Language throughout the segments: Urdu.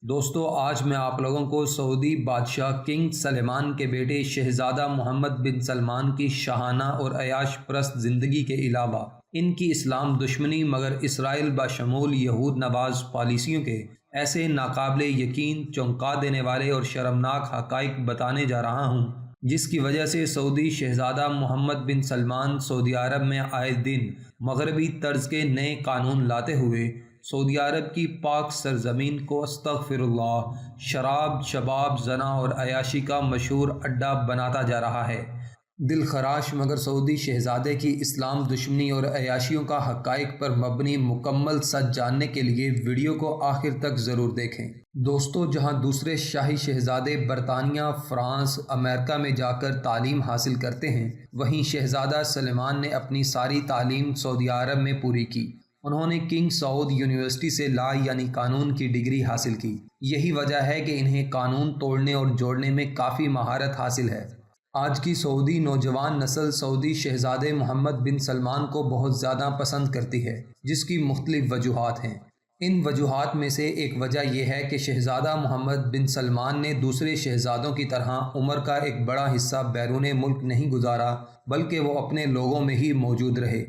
دوستو آج میں آپ لوگوں کو سعودی بادشاہ کنگ سلمان کے بیٹے شہزادہ محمد بن سلمان کی شاہانہ اور عیاش پرست زندگی کے علاوہ ان کی اسلام دشمنی مگر اسرائیل بشمول یہود نواز پالیسیوں کے ایسے ناقابل یقین چونکا دینے والے اور شرمناک حقائق بتانے جا رہا ہوں جس کی وجہ سے سعودی شہزادہ محمد بن سلمان سعودی عرب میں آئے دن مغربی طرز کے نئے قانون لاتے ہوئے سعودی عرب کی پاک سرزمین کو استغفر اللہ شراب شباب زنا اور عیاشی کا مشہور اڈہ بناتا جا رہا ہے۔ دل خراش مگر سعودی شہزادے کی اسلام دشمنی اور عیاشیوں کا حقائق پر مبنی مکمل سچ جاننے کے لیے ویڈیو کو آخر تک ضرور دیکھیں۔ دوستو جہاں دوسرے شاہی شہزادے برطانیہ، فرانس، امریکہ میں جا کر تعلیم حاصل کرتے ہیں، وہیں شہزادہ سلمان نے اپنی ساری تعلیم سعودی عرب میں پوری کی۔ انہوں نے کنگ سعود یونیورسٹی سے لا یعنی قانون کی ڈگری حاصل کی۔ یہی وجہ ہے کہ انہیں قانون توڑنے اور جوڑنے میں کافی مہارت حاصل ہے۔ آج کی سعودی نوجوان نسل سعودی شہزادے محمد بن سلمان کو بہت زیادہ پسند کرتی ہے، جس کی مختلف وجوہات ہیں۔ ان وجوہات میں سے ایک وجہ یہ ہے کہ شہزادہ محمد بن سلمان نے دوسرے شہزادوں کی طرح عمر کا ایک بڑا حصہ بیرون ملک نہیں گزارا، بلکہ وہ اپنے لوگوں میں ہی موجود رہے۔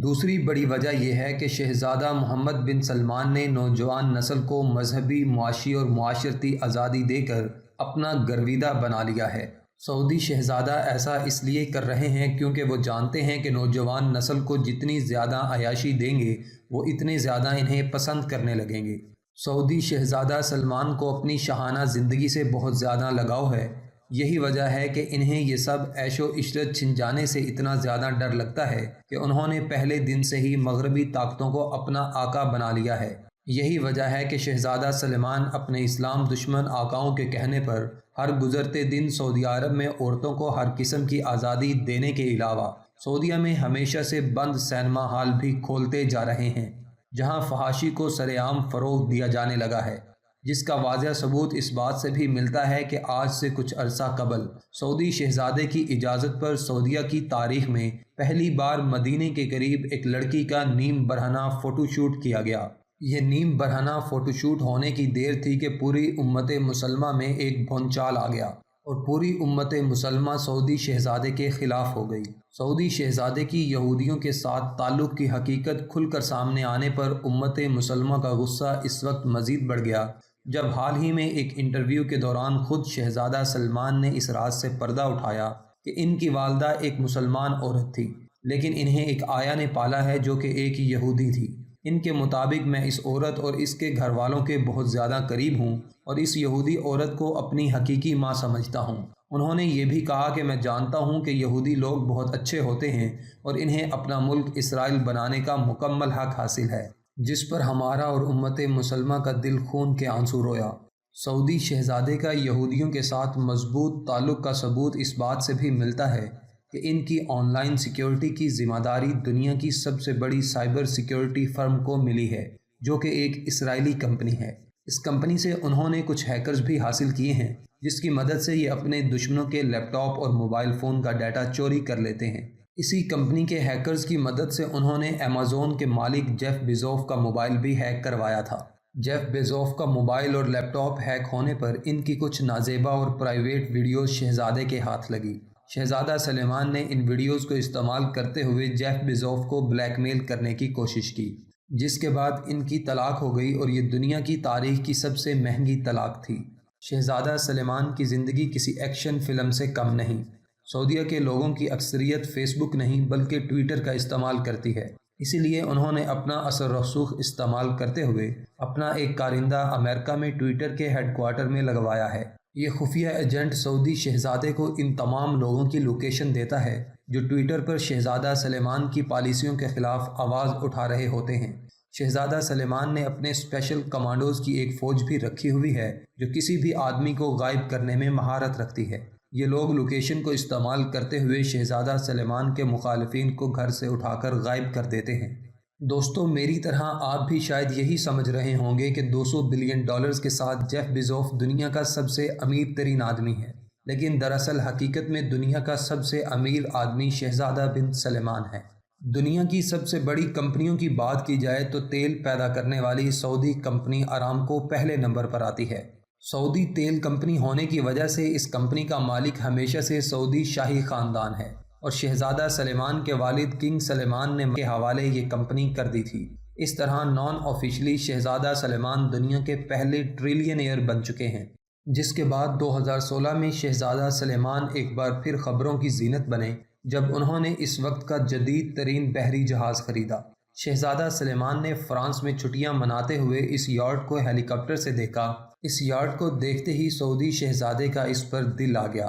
دوسری بڑی وجہ یہ ہے کہ شہزادہ محمد بن سلمان نے نوجوان نسل کو مذہبی، معاشی اور معاشرتی آزادی دے کر اپنا گرویدہ بنا لیا ہے۔ سعودی شہزادہ ایسا اس لیے کر رہے ہیں کیونکہ وہ جانتے ہیں کہ نوجوان نسل کو جتنی زیادہ عیاشی دیں گے وہ اتنے زیادہ انہیں پسند کرنے لگیں گے۔ سعودی شہزادہ سلمان کو اپنی شاہانہ زندگی سے بہت زیادہ لگاؤ ہے۔ یہی وجہ ہے کہ انہیں یہ سب عیش و عشرت چھن جانے سے اتنا زیادہ ڈر لگتا ہے کہ انہوں نے پہلے دن سے ہی مغربی طاقتوں کو اپنا آقا بنا لیا ہے۔ یہی وجہ ہے کہ شہزادہ سلمان اپنے اسلام دشمن آقاؤں کے کہنے پر ہر گزرتے دن سعودی عرب میں عورتوں کو ہر قسم کی آزادی دینے کے علاوہ سعودیہ میں ہمیشہ سے بند سینما ہال بھی کھولتے جا رہے ہیں، جہاں فحاشی کو سر عام فروغ دیا جانے لگا ہے، جس کا واضح ثبوت اس بات سے بھی ملتا ہے کہ آج سے کچھ عرصہ قبل سعودی شہزادے کی اجازت پر سعودیہ کی تاریخ میں پہلی بار مدینے کے قریب ایک لڑکی کا نیم برہنہ فوٹو شوٹ کیا گیا۔ یہ نیم برہنہ فوٹو شوٹ ہونے کی دیر تھی کہ پوری امت مسلمہ میں ایک بھونچال آ گیا اور پوری امت مسلمہ سعودی شہزادے کے خلاف ہو گئی۔ سعودی شہزادے کی یہودیوں کے ساتھ تعلق کی حقیقت کھل کر سامنے آنے پر امت مسلمہ کا غصہ اس وقت مزید بڑھ گیا جب حال ہی میں ایک انٹرویو کے دوران خود شہزادہ سلمان نے اس راز سے پردہ اٹھایا کہ ان کی والدہ ایک مسلمان عورت تھی، لیکن انہیں ایک آیا نے پالا ہے جو کہ ایک یہودی تھی۔ ان کے مطابق میں اس عورت اور اس کے گھر والوں کے بہت زیادہ قریب ہوں اور اس یہودی عورت کو اپنی حقیقی ماں سمجھتا ہوں۔ انہوں نے یہ بھی کہا کہ میں جانتا ہوں کہ یہودی لوگ بہت اچھے ہوتے ہیں اور انہیں اپنا ملک اسرائیل بنانے کا مکمل حق حاصل ہے، جس پر ہمارا اور امت مسلمہ کا دل خون کے آنسو رویا۔ سعودی شہزادے کا یہودیوں کے ساتھ مضبوط تعلق کا ثبوت اس بات سے بھی ملتا ہے کہ ان کی آن لائن سیکیورٹی کی ذمہ داری دنیا کی سب سے بڑی سائبر سیکیورٹی فرم کو ملی ہے، جو کہ ایک اسرائیلی کمپنی ہے۔ اس کمپنی سے انہوں نے کچھ ہیکرز بھی حاصل کیے ہیں، جس کی مدد سے یہ اپنے دشمنوں کے لیپ ٹاپ اور موبائل فون کا ڈیٹا چوری کر لیتے ہیں۔ اسی کمپنی کے ہیکرز کی مدد سے انہوں نے ایمیزون کے مالک جیف بیزوف کا موبائل بھی ہیک کروایا تھا۔ جیف بیزوف کا موبائل اور لیپ ٹاپ ہیک ہونے پر ان کی کچھ نازیبا اور پرائیویٹ ویڈیوز شہزادے کے ہاتھ لگی۔ شہزادہ سلمان نے ان ویڈیوز کو استعمال کرتے ہوئے جیف بیزوف کو بلیک میل کرنے کی کوشش کی، جس کے بعد ان کی طلاق ہو گئی اور یہ دنیا کی تاریخ کی سب سے مہنگی طلاق تھی۔ شہزادہ سلمان کی زندگی کسی ایکشن فلم سے کم نہیں۔ سعودیہ کے لوگوں کی اکثریت فیس بک نہیں بلکہ ٹویٹر کا استعمال کرتی ہے، اسی لیے انہوں نے اپنا اثر رسوخ استعمال کرتے ہوئے اپنا ایک کارندہ امریکہ میں ٹویٹر کے ہیڈ کوارٹر میں لگوایا ہے۔ یہ خفیہ ایجنٹ سعودی شہزادے کو ان تمام لوگوں کی لوکیشن دیتا ہے جو ٹویٹر پر شہزادہ سلمان کی پالیسیوں کے خلاف آواز اٹھا رہے ہوتے ہیں۔ شہزادہ سلمان نے اپنے اسپیشل کمانڈوز کی ایک فوج بھی رکھی ہوئی ہے جو کسی بھی آدمی کو غائب کرنے میں مہارت رکھتی ہے۔ یہ لوگ لوکیشن کو استعمال کرتے ہوئے شہزادہ سلمان کے مخالفین کو گھر سے اٹھا کر غائب کر دیتے ہیں۔ دوستو میری طرح آپ بھی شاید یہی سمجھ رہے ہوں گے کہ $200 بلین کے ساتھ جیف بیزوف دنیا کا سب سے امیر ترین آدمی ہے، لیکن دراصل حقیقت میں دنیا کا سب سے امیر آدمی شہزادہ بن سلمان ہے۔ دنیا کی سب سے بڑی کمپنیوں کی بات کی جائے تو تیل پیدا کرنے والی سعودی کمپنی ارامکو پہلے نمبر پر آتی ہے۔ سعودی تیل کمپنی ہونے کی وجہ سے اس کمپنی کا مالک ہمیشہ سے سعودی شاہی خاندان ہے اور شہزادہ سلمان کے والد کنگ سلمان نے کے حوالے یہ کمپنی کر دی تھی۔ اس طرح نان آفیشلی شہزادہ سلمان دنیا کے پہلے ٹریلینئر بن چکے ہیں، جس کے بعد 2016 میں شہزادہ سلمان ایک بار پھر خبروں کی زینت بنے جب انہوں نے اس وقت کا جدید ترین بحری جہاز خریدا۔ شہزادہ سلمان نے فرانس میں چھٹیاں مناتے ہوئے اس یاٹ کو ہیلی کاپٹر سے دیکھا۔ اس یاٹ کو دیکھتے ہی سعودی شہزادے کا اس پر دل آ گیا۔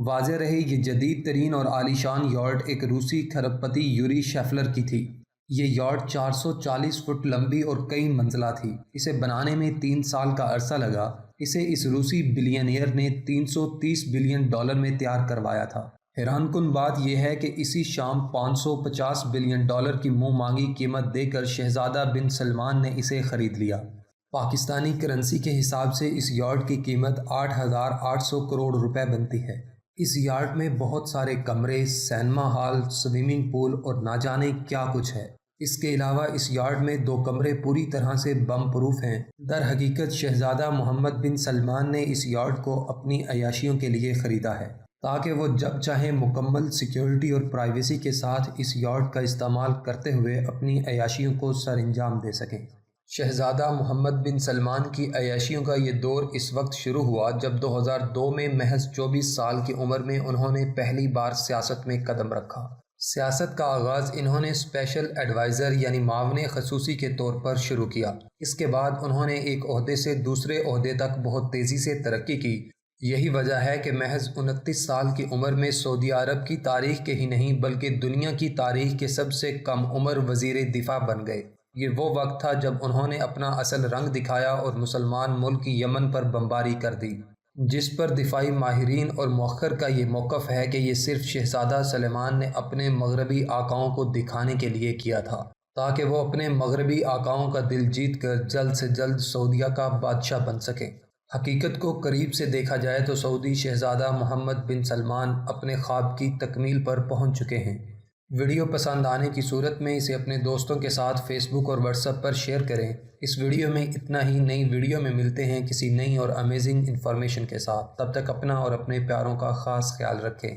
واضح رہے یہ جدید ترین اور عالیشان یاٹ ایک روسی کھرب پتی یوری شیفلر کی تھی۔ یہ یاٹ 440 فٹ لمبی اور کئی منزلہ تھی۔ اسے بنانے میں 3 سال کا عرصہ لگا۔ اسے اس روسی بلینئر نے $330 بلین میں تیار کروایا تھا۔ حیران کن بات یہ ہے کہ اسی شام $550 بلین کی منہ مانگی قیمت دے کر شہزادہ بن سلمان نے اسے خرید لیا۔ پاکستانی کرنسی کے حساب سے اس یاٹ کی قیمت 8,800 کروڑ روپے بنتی ہے۔ اس یاٹ میں بہت سارے کمرے، سینما ہال، سوئمنگ پول اور نہ جانے کیا کچھ ہے۔ اس کے علاوہ اس یاٹ میں 2 کمرے پوری طرح سے بم پروف ہیں۔ در حقیقت شہزادہ محمد بن سلمان نے اس یاٹ کو اپنی عیاشیوں کے لیے خریدا ہے تاکہ وہ جب چاہیں مکمل سیکیورٹی اور پرائیویسی کے ساتھ اس یاٹ کا استعمال کرتے ہوئے اپنی عیاشیوں کو سر انجام دے سکیں۔ شہزادہ محمد بن سلمان کی عیاشیوں کا یہ دور اس وقت شروع ہوا جب 2002 میں محض 24 سال کی عمر میں انہوں نے پہلی بار سیاست میں قدم رکھا۔ سیاست کا آغاز انہوں نے اسپیشل ایڈوائزر یعنی معاون خصوصی کے طور پر شروع کیا۔ اس کے بعد انہوں نے ایک عہدے سے دوسرے عہدے تک بہت تیزی سے ترقی کی۔ یہی وجہ ہے کہ محض 29 سال کی عمر میں سعودی عرب کی تاریخ کے ہی نہیں بلکہ دنیا کی تاریخ کے سب سے کم عمر وزیر دفاع بن گئے۔ یہ وہ وقت تھا جب انہوں نے اپنا اصل رنگ دکھایا اور مسلمان ملک یمن پر بمباری کر دی، جس پر دفاعی ماہرین اور مؤخر کا یہ موقف ہے کہ یہ صرف شہزادہ سلمان نے اپنے مغربی آقاؤں کو دکھانے کے لیے کیا تھا تاکہ وہ اپنے مغربی آقاؤں کا دل جیت کر جلد سے جلد سعودیہ کا بادشاہ بن سکیں۔ حقیقت کو قریب سے دیکھا جائے تو سعودی شہزادہ محمد بن سلمان اپنے خواب کی تکمیل پر پہنچ چکے ہیں۔ ویڈیو پسند آنے کی صورت میں اسے اپنے دوستوں کے ساتھ فیس بک اور واٹس ایپ پر شیئر کریں۔ اس ویڈیو میں اتنا ہی۔ نئی ویڈیو میں ملتے ہیں کسی نئی اور امیزنگ انفارمیشن کے ساتھ۔ تب تک اپنا اور اپنے پیاروں کا خاص خیال رکھیں۔